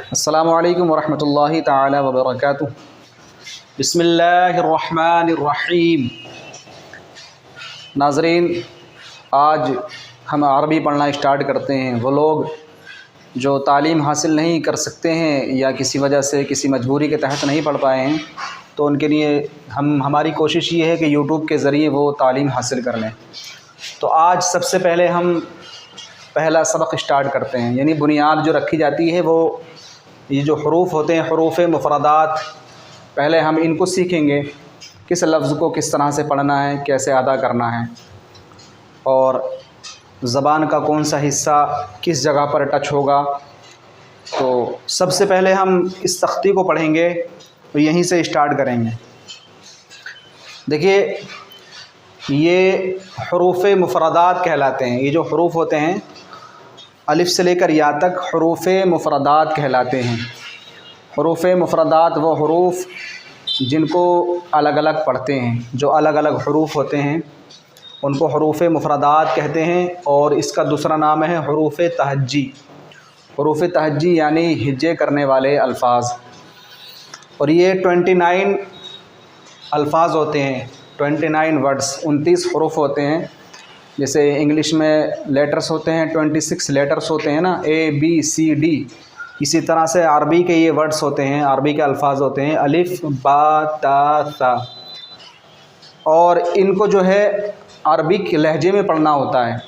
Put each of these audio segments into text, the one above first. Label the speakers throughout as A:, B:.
A: अस्सलामु अलैकुम वरहमतुल्लाहि ताला वबरकातुहू। बिस्मिल्लाहिर्रहमानिर्रहीम। नाज़रीन, आज हम अरबी पढ़ना स्टार्ट करते हैं। वो लोग जो तालीम हासिल नहीं कर सकते हैं या किसी वजह से किसी मजबूरी के तहत नहीं पढ़ पाए हैं, तो उनके लिए हमारी कोशिश ये है कि यूट्यूब के ज़रिए वो तालीम हासिल कर लें। तो आज सबसे पहले हम पहला सबक स्टार्ट करते हैं, यानी बुनियाद जो रखी जाती है वो ये जो हरूफ होते हैं, हरूफ मुफरदात, पहले हम इनको सीखेंगे, किस लफ्ज़ को किस तरह से पढ़ना है, कैसे अदा करना है, और ज़बान का कौन सा हिस्सा किस जगह पर टच होगा। तो सबसे पहले हम इस तख्ती को पढ़ेंगे, तो यहीं से स्टार्ट करेंगे। देखिए, ये हरूफ मुफरदात कहलाते हैं। ये जो हरूफ होते हैं अलिफ से लेकर या तक हरूफ मुफरदात कहलाते हैं। हरूफ मुफरदात वो हरूफ जिनको अलग अलग पढ़ते हैं, जो अलग अलग हरूफ होते हैं उनको हरूफ मुफरदात कहते हैं। और इसका दूसरा नाम है हरूफ तहज्जी। हरूफ तहज्जी यानी हिज्जे करने वाले अल्फाज। और ये 29 अल्फाज होते हैं, 29 वर्ड्स, 29 हरूफ होते हैं। जैसे इंग्लिश में लेटर्स होते हैं, 26 लेटर्स होते हैं ना, ABCD। इसी तरह से अरबी के ये वर्ड्स होते हैं, अरबी के अल्फाज होते हैं, अलिफ बा ता सा। और इनको जो है अरबिक लहजे में पढ़ना होता है।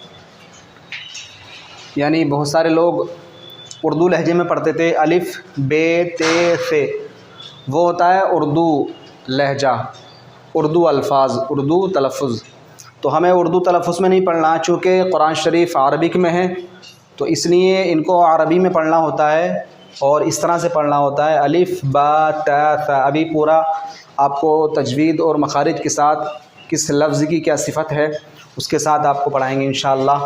A: यानी बहुत सारे लोग उर्दू लहजे में पढ़ते थे, अलिफ बे ते से, वो होता है उर्दू लहजा, उर्दू अल्फाज, उर्दू तलफ़ुज़। तो हमें उर्दू तलफ़ुज़ में नहीं पढ़ना, चूँकि कुरान शरीफ अरबिक में है, तो इसलिए इनको अरबी में पढ़ना होता है और इस तरह से पढ़ना होता है, अलिफ बा ता सा। अभी पूरा आपको तजवीद और मखारिज के साथ किस लफ्ज़ की क्या सिफत है उसके साथ आपको पढ़ाएंगे इंशाअल्लाह।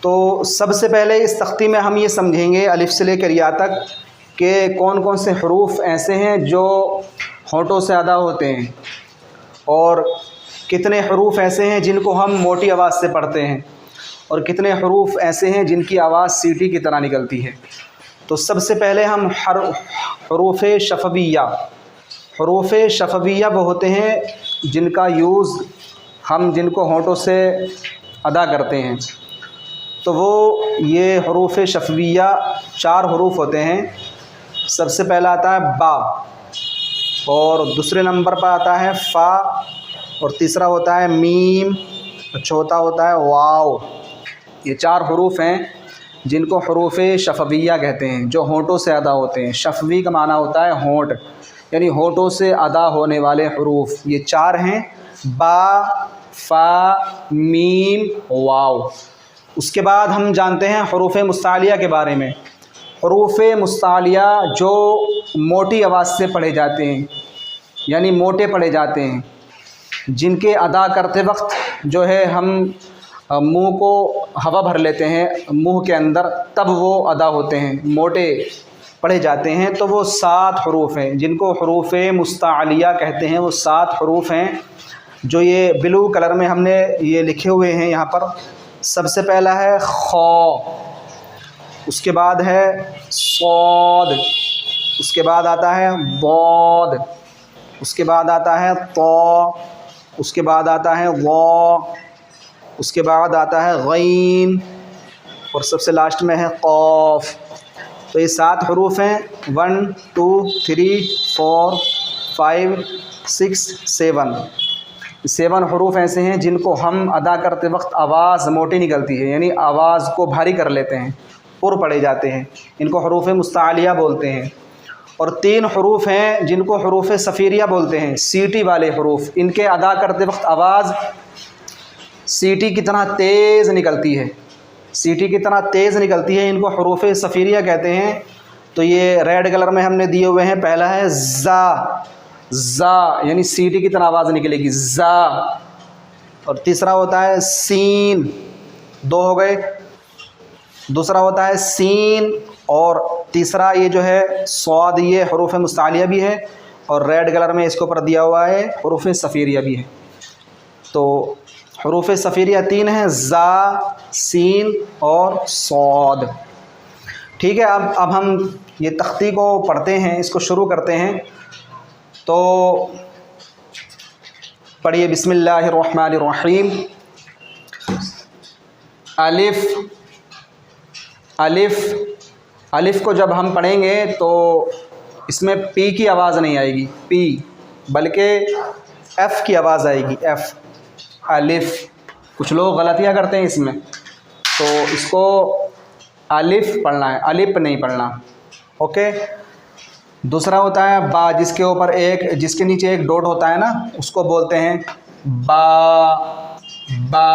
A: तो सबसे पहले इस तख्ती में हम ये समझेंगे अलिफ से लेकर या तक कि कौन कौन से हरूफ ऐसे हैं जो होंठों से अदा होते हैं और कितने हरूफ ऐसे हैं जिनको हम मोटी आवाज़ से पढ़ते हैं और कितने हरूफ ऐसे हैं जिनकी आवाज़ सीटी की तरह निकलती है। तो सबसे पहले हम हरूफ शफ़विया। हरूफ शफ़विया वो होते हैं जिनका यूज़ हम जिनको होंठों से अदा करते हैं। तो वो ये हरूफ शफ़विया 4 हरूफ होते हैं। सबसे पहला आता है बा, और दूसरे नंबर पर आता है फ़ा, और तीसरा होता है मीम, और चौथा होता है वाव। ये 4 हरूफ हैं जिनको हरूफ शफ़विया कहते हैं, जो होंठों से अदा होते हैं। शफ़वी का माना होता है होंठ, यानी होंठों से अदा होने वाले हरूफ। ये 4 हैं, बा, फ़ा, मीम, वाव। उसके बाद हम जानते हैं हरूफ मुस्तालिया के बारे में। हरूफ मुस्तालिया जो मोटी आवाज़ से पढ़े जाते हैं, यानी मोटे पढ़े जाते हैं, जिनके अदा करते वक्त जो है हम मुंह को हवा भर लेते हैं मुंह के अंदर, तब वो अदा होते हैं, मोटे पढ़े जाते हैं। तो वो 7 हरूफ हैं जिनको हरूफ मुस्तालिया कहते हैं। वो 7 हरूफ हैं जो ये ब्लू कलर में हमने ये लिखे हुए हैं यहाँ पर। सबसे पहला है खौ, उसके बाद है सौद, उसके बाद आता है बौद, उसके बाद आता है तौ, उसके बाद आता है वो, उसके बाद आता है गईन, और सबसे लास्ट में है कौफ। तो ये 7 हरूफ हैं, 1 2 3 4 5 6 7 हरूफ ऐसे हैं जिनको हम अदा करते वक्त आवाज़ मोटी निकलती है, यानी आवाज़ को भारी कर लेते हैं, पुर पढ़े जाते हैं। इनको हरूफ मुस्तालिया बोलते हैं। और 3 हरूफ हैं जिनको हरूफ सफ़ीरिया बोलते हैं, सीटी वाले हरूफ। इनके अदा करते वक्त आवाज़ सीटी की तरह तेज़ निकलती है, सीटी की तरह तेज़ निकलती है। इनको हरूफ सफ़ीरिया कहते हैं। तो ये रेड कलर में हमने दिए हुए हैं। पहला है ज़ा, ज़ा यानी सीटी की तरह आवाज़ निकलेगी, ज़ा। और तीसरा होता है सीन, 2 हो गए। दूसरा होता है सीन, और तीसरा ये जो है स्वाद, ये हरूफ मुस्तालिया भी है, और रेड कलर में इसके ऊपर दिया हुआ है हरूफ सफ़ीरिया भी है। तो हरूफ सफ़ीरिया 3 हैं, ज़ा, सीन और सौद। ठीक है। अब हम ये तख्ती को पढ़ते हैं, इसको शुरू करते हैं। तो पढ़िए बिस्मिल्लाहिर्रहमानिर्रहीम। अलिफ अलिफ अलिफ को जब हम पढ़ेंगे तो इसमें पी की आवाज़ नहीं आएगी, पी, बल्कि एफ़ की आवाज़ आएगी, एफ़, अलिफ। कुछ लोग गलतियाँ करते हैं इसमें, तो इसको अलिफ पढ़ना है, अलिफ नहीं पढ़ना। ओके। दूसरा होता है बा, जिसके नीचे एक डॉट होता है ना, उसको बोलते हैं बा। बा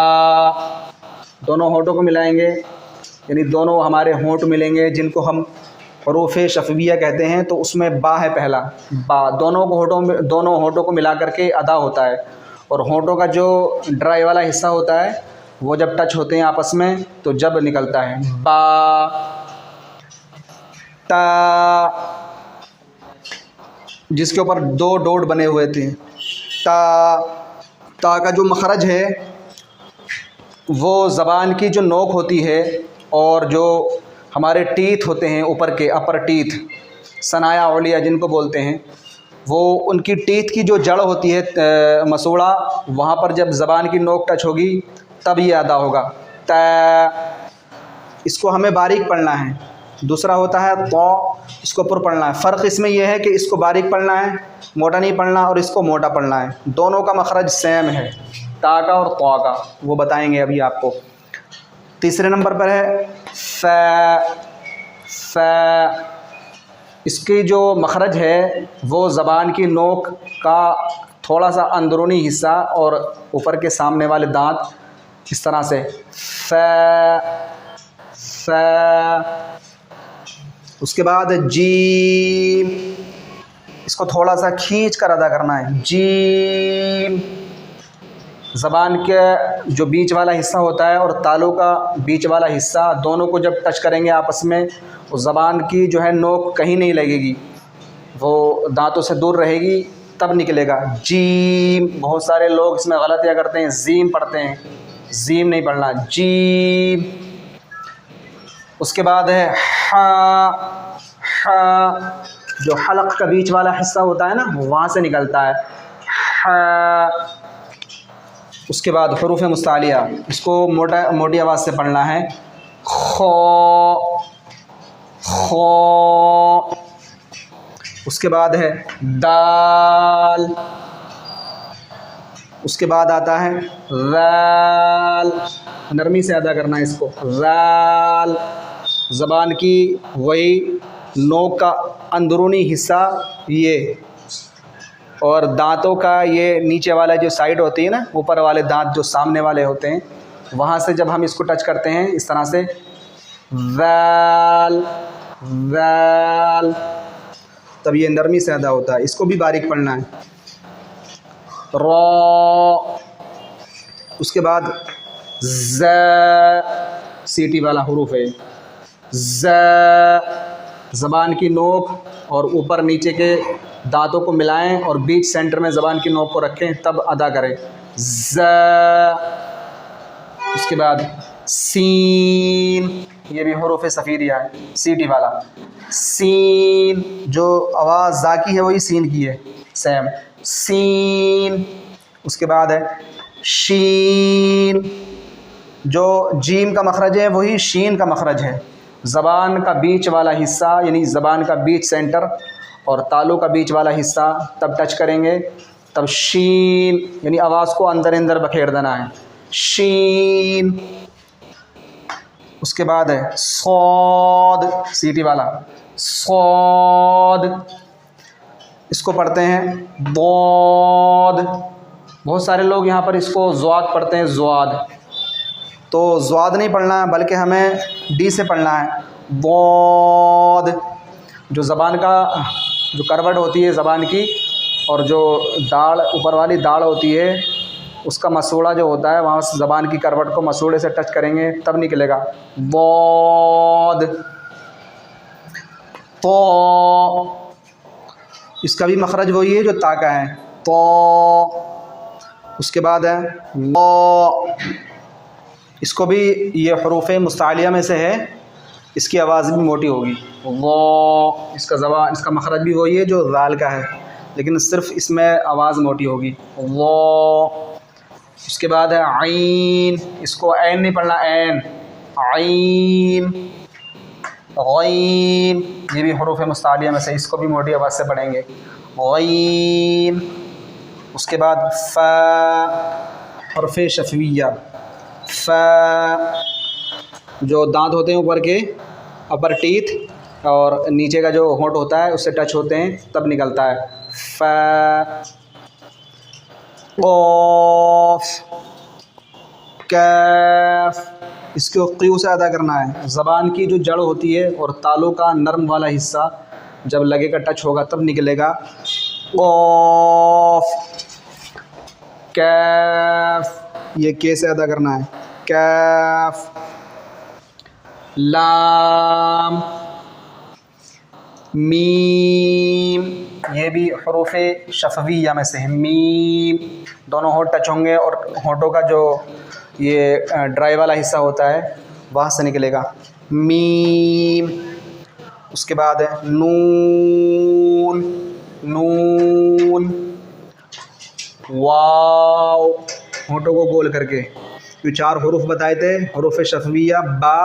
A: दोनों होठों को मिलाएंगे, यानी दोनों हमारे होंठ मिलेंगे जिनको हम हरूफ शफ़विया कहते हैं, तो उसमें बा है पहला, बा। दोनों होठों को मिला करके अदा होता है, और होठों का जो ड्राई वाला हिस्सा होता है वो जब टच होते हैं आपस में तो जब निकलता है बा। ता, जिसके ऊपर दो डॉट बने हुए थे, ता का जो मखरज है वो ज़बान की जो नोक होती है और जो हमारे टीथ होते हैं ऊपर के, अपर टीथ, सनाया औलिया जिनको बोलते हैं, वो उनकी टीथ की जो जड़ होती है मसूड़ा, वहाँ पर जब ज़बान की नोक टच होगी तब ये अदा होगा ता। इसको हमें बारीक पढ़ना है। दूसरा होता है तो, इसको पुर पढ़ना है। फ़र्क इसमें यह है कि इसको बारीक पढ़ना है, मोटा नहीं पढ़ना, और इसको मोटा पढ़ना है। दोनों का मखरज सेम है, ता का और तो का, वो बताएंगे अभी आपको। तीसरे नंबर पर है फ़। इसकी जो मखरज है वो ज़बान की नोक का थोड़ा सा अंदरूनी हिस्सा और ऊपर के सामने वाले दांत, इस तरह से फ़। उसके बाद जीम, इसको थोड़ा सा खींच कर अदा करना है, जीम। ज़बान के जो बीच वाला हिस्सा होता है और तालू का बीच वाला हिस्सा, दोनों को जब टच करेंगे आपस में, उस ज़बान की जो है नोक कहीं नहीं लगेगी, वो दांतों से दूर रहेगी, तब निकलेगा जीम। बहुत सारे लोग इसमें गलतियाँ करते हैं, जीम पढ़ते हैं, जीम नहीं पढ़ना, जीम। उसके बाद है हा। हा जो हलक का बीच वाला हिस्सा होता है ना, वहाँ से निकलता है हा। उसके बाद हरूफ मुस्तालिया, इसको मोटी आवाज़ से पढ़ना है, खो खो। उसके बाद है दाल। उसके बाद आता है राल, नरमी से अदा करना है इसको, राल। ज़बान की वही नोक का अंदरूनी हिस्सा ये, और दांतों का ये नीचे वाला जो साइड होती है ना, ऊपर वाले दांत जो सामने वाले होते हैं, वहाँ से जब हम इसको टच करते हैं इस तरह से, वैल वैल, तब ये नरमी से अदा होता है। इसको भी बारीक पढ़ना है, रॉ। उसके बाद ज़, सीटी वाला हुरूफ है, ज़। ज़बान की नोक और ऊपर नीचे के दांतों को मिलाएं और बीच सेंटर में ज़बान की नोक को रखें, तब अदा करें, ज़। उसके बाद सीन, ये भी हुरूफ सफ़ीरिया है, सीटी वाला, सीन। जो आवाज़ ज़ा की है वही सीन की है, सेम, सीन। उसके बाद है शीन, जो जीम का मखरज है वही शीन का मखरज है। ज़बान का बीच वाला हिस्सा, यानी ज़बान का बीच सेंटर और तालू का बीच वाला हिस्सा तब टच करेंगे, तब शीन, यानी आवाज़ को अंदर अंदर बखेर देना है, शीन। उसके बाद है सौद, सीटी वाला, सौद। इसको पढ़ते हैं दौद। बहुत सारे लोग यहाँ पर इसको ज़्वाद पढ़ते हैं, ज़्वाद। तो ज़्वाद नहीं पढ़ना है, बल्कि हमें डी से पढ़ना है, दौद। जो ज़बान का जो करवट होती है ज़बान की, और जो दाढ़ ऊपर वाली दाढ़ होती है, उसका मसूड़ा जो होता है, वहाँ से ज़बान की करवट को मसूड़े से टच करेंगे तब निकलेगा दौद। तो इसका भी मखरज वही है जो ता का है, तो। उसके बाद है लो, इसको भी ये हरूफ मुस्तालिया में से है, इसकी आवाज़ भी मोटी होगी, वो, इसका ज़बान, इसका मखरज भी वही है जो ज़ाल का है, लेकिन सिर्फ इसमें आवाज़ मोटी होगी। वो। उसके बाद है आइन, इसको ऐन नहीं पढ़ना, ऐन, आइन, गईन, ये भी हरूफ मुस्तालिया में से, इसको भी मोटी आवाज़ से पढ़ेंगे, गईन। उसके बाद फ़ा, हरफ शफ़विया, फ़ा, जो दांत होते हैं ऊपर के, अपर टीथ, और नीचे का जो होंठ होता है उससे टच होते हैं तब निकलता है। फ़ा, क़ाफ़, कैफ़, इसको क़यू से अदा करना है। ज़बान की जो जड़ होती है और तालू का नरम वाला हिस्सा जब लगेगा, टच होगा तब निकलेगा। क़ाफ़, कैफ़, ये के से अदा करना है, कैफ़। लाम, मीम, ये भी हरूफ शफ़विया में से है। मीम, दोनों होंठ टच होंगे और होंठों का जो ये ड्राई वाला हिस्सा होता है वहाँ से निकलेगा, मीम। उसके बाद है नून, नून, वाव, होंठों को गोल करके, ये 4 हरूफ बताए थे, हरूफ शफ़विया, बा,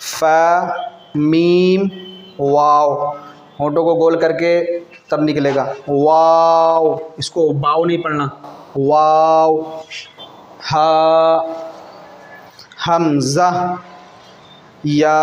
A: फ़ा, मीम, वाव, होंठों को गोल करके तब निकलेगा, वाव, इसको वाव नहीं पढ़ना, वाव। हा, हमज़ा, या,